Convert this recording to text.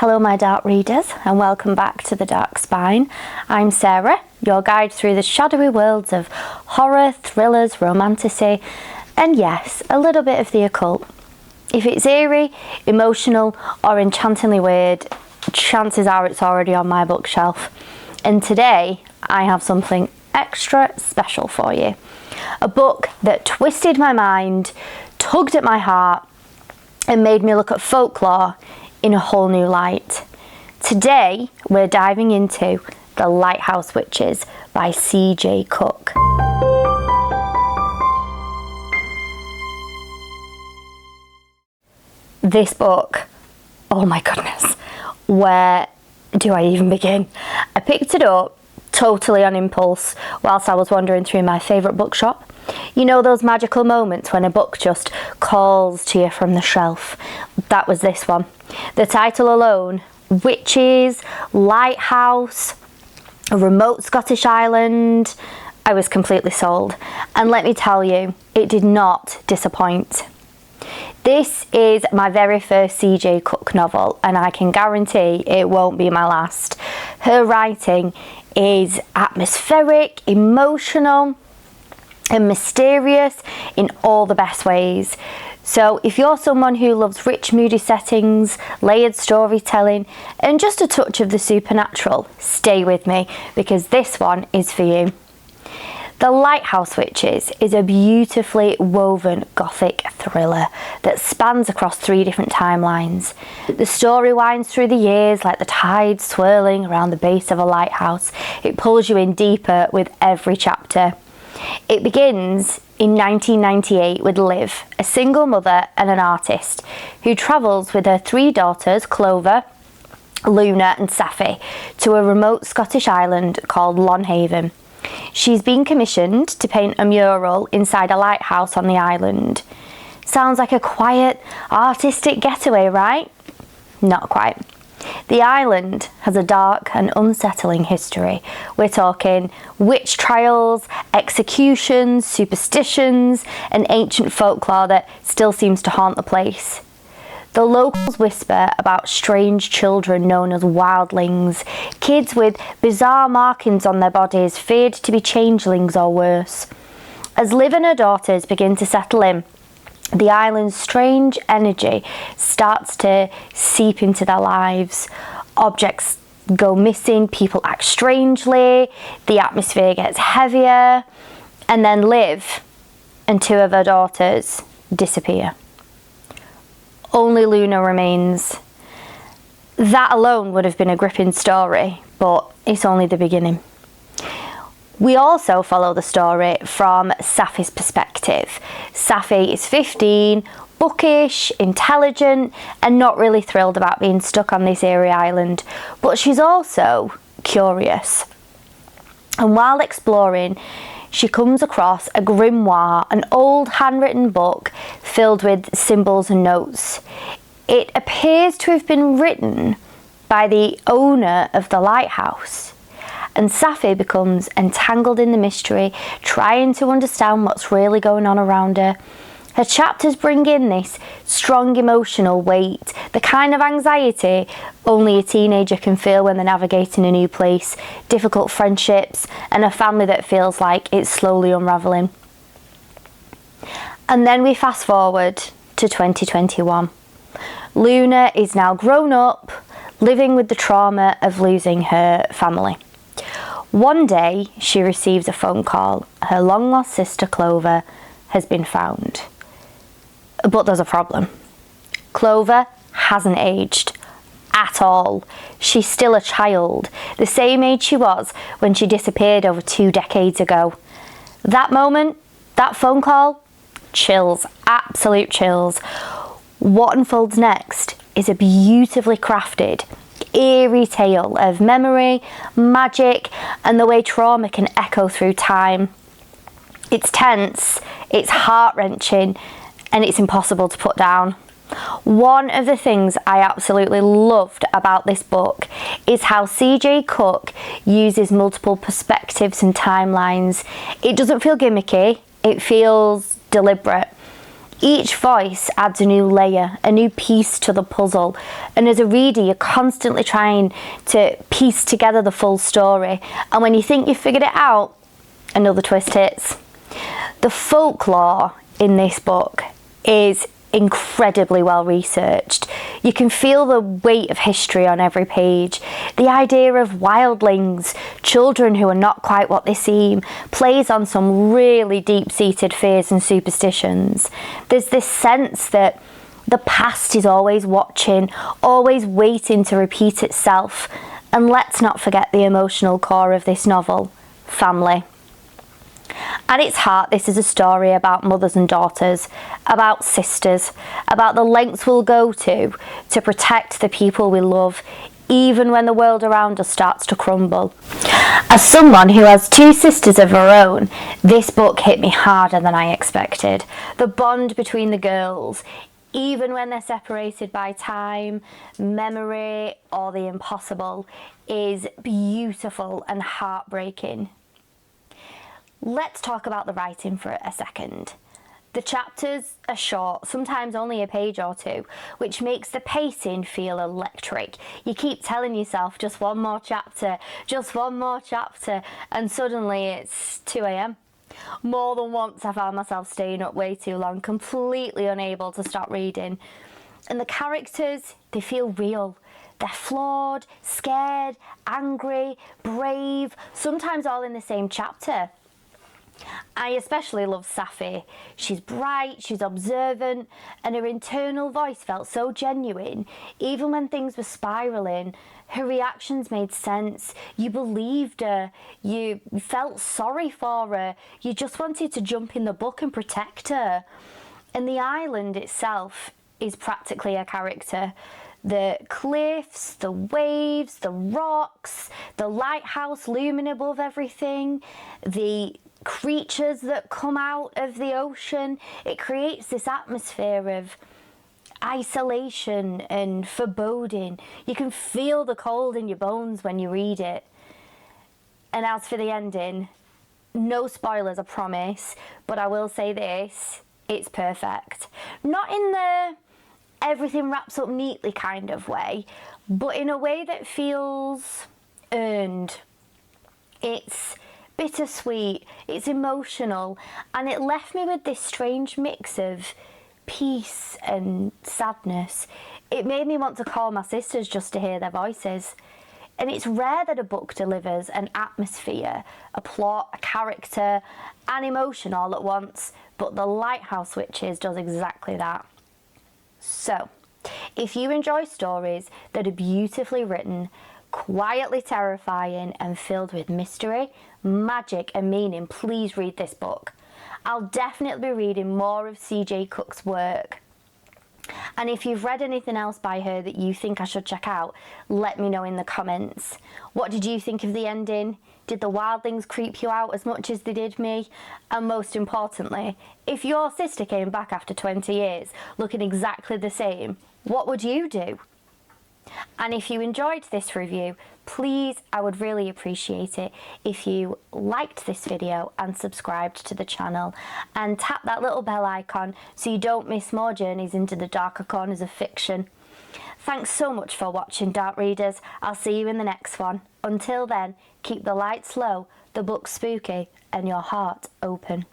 Hello my dark readers, and welcome back to The Dark Spine. I'm Sarah, your guide through the shadowy worlds of horror, thrillers, romantasy, and yes, a little bit of the occult. If it's eerie, emotional, or enchantingly weird, chances are it's already on my bookshelf. And today, I have something extra special for you. A book that twisted my mind, tugged at my heart, and made me look at folklore in a whole new light. Today, we're diving into The Lighthouse Witches by C.J. Cooke. This book, oh my goodness, where do I even begin? I picked it up totally on impulse whilst I was wandering through my favourite bookshop. You know those magical moments when a book just calls to you from the shelf? That was this one. The title alone, Witches, Lighthouse, a remote Scottish island. I was completely sold. And let me tell you, it did not disappoint. This is my very first C.J. Cooke novel, and I can guarantee it won't be my last. Her writing is atmospheric, emotional, and mysterious in all the best ways. So if you're someone who loves rich, moody settings, layered storytelling, and just a touch of the supernatural, stay with me because this one is for you. The Lighthouse Witches is a beautifully woven Gothic thriller that spans across 3 different timelines. The story winds through the years like the tide swirling around the base of a lighthouse. It pulls you in deeper with every chapter. It begins in 1998 with Liv, a single mother and an artist, who travels with her 3 daughters, Clover, Luna and Sapphy, to a remote Scottish island called Lonhaven. She's been commissioned to paint a mural inside a lighthouse on the island. Sounds like a quiet, artistic getaway, right? Not quite. The island has a dark and unsettling history. We're talking witch trials, executions, superstitions, and ancient folklore that still seems to haunt the place. The locals whisper about strange children known as wildlings, kids with bizarre markings on their bodies feared to be changelings or worse. As Liv and her daughters begin to settle in, the island's strange energy starts to seep into their lives. Objects go missing, people act strangely, the atmosphere gets heavier, and then Liv and 2 of her daughters disappear. Only Luna remains. That alone would have been a gripping story, but it's only the beginning. We also follow the story from Sapphy's perspective. Sapphy is 15, bookish, intelligent, and not really thrilled about being stuck on this eerie island, but she's also curious. And while exploring, she comes across a grimoire, an old handwritten book filled with symbols and notes. It appears to have been written by the owner of the lighthouse. And Sapphy becomes entangled in the mystery, trying to understand what's really going on around her. Her chapters bring in this strong emotional weight, the kind of anxiety only a teenager can feel when they're navigating a new place, difficult friendships, and a family that feels like it's slowly unravelling. And then we fast forward to 2021. Luna is now grown up, living with the trauma of losing her family. One day, she receives a phone call. Her long-lost sister, Clover, has been found. But there's a problem. Clover hasn't aged at all. She's still a child, the same age she was when she disappeared over 2 decades ago. That moment, that phone call, chills, absolute chills. What unfolds next is a beautifully crafted, eerie tale of memory, magic, and the way trauma can echo through time. It's tense, it's heart-wrenching, and it's impossible to put down. One of the things I absolutely loved about this book is how C.J. Cooke uses multiple perspectives and timelines. It doesn't feel gimmicky, it feels deliberate. Each voice adds a new layer, a new piece to the puzzle, and as a reader you're constantly trying to piece together the full story, and when you think you've figured it out, another twist hits. The folklore in this book is incredibly well researched. You can feel the weight of history on every page. The idea of wildlings, children who are not quite what they seem, plays on some really deep-seated fears and superstitions. There's this sense that the past is always watching, always waiting to repeat itself. And let's not forget the emotional core of this novel, family. At its heart, this is a story about mothers and daughters, about sisters, about the lengths we'll go to protect the people we love, even when the world around us starts to crumble. As someone who has two sisters of her own, this book hit me harder than I expected. The bond between the girls, even when they're separated by time, memory, or the impossible, is beautiful and heartbreaking. Let's talk about the writing for a second. The chapters are short, sometimes only a page or two, which makes the pacing feel electric. You keep telling yourself just one more chapter, and suddenly it's 2 a.m. More than once I found myself staying up way too long, completely unable to stop reading. And the characters, they feel real. They're flawed, scared, angry, brave, sometimes all in the same chapter. I especially love Safi. She's bright, she's observant, and her internal voice felt so genuine. Even when things were spiralling, her reactions made sense. You believed her, you felt sorry for her, you just wanted to jump in the book and protect her. And the island itself is practically a character. The cliffs, the waves, the rocks, the lighthouse looming above everything, the creatures that come out of the ocean. It creates this atmosphere of isolation and foreboding. You can feel the cold in your bones when you read it. And as for the ending, no spoilers, I promise, but I will say this, it's perfect. Not in the everything wraps up neatly kind of way, but in a way that feels earned. It's bittersweet, it's emotional, and it left me with this strange mix of peace and sadness. It made me want to call my sisters just to hear their voices. And it's rare that a book delivers an atmosphere, a plot, a character, and emotion all at once, but The Lighthouse Witches does exactly that. So, if you enjoy stories that are beautifully written, quietly terrifying, and filled with mystery, magic, and meaning, please read this book. I'll definitely be reading more of C.J. Cooke's work. And if you've read anything else by her that you think I should check out, let me know in the comments. What did you think of the ending? Did the wildlings creep you out as much as they did me? And most importantly, if your sister came back after 20 years looking exactly the same, what would you do? And if you enjoyed this review, please, I would really appreciate it if you liked this video and subscribed to the channel, and tap that little bell icon so you don't miss more journeys into the darker corners of fiction. Thanks so much for watching, Dark Readers. I'll see you in the next one. Until then, keep the lights low, the books spooky, and your heart open.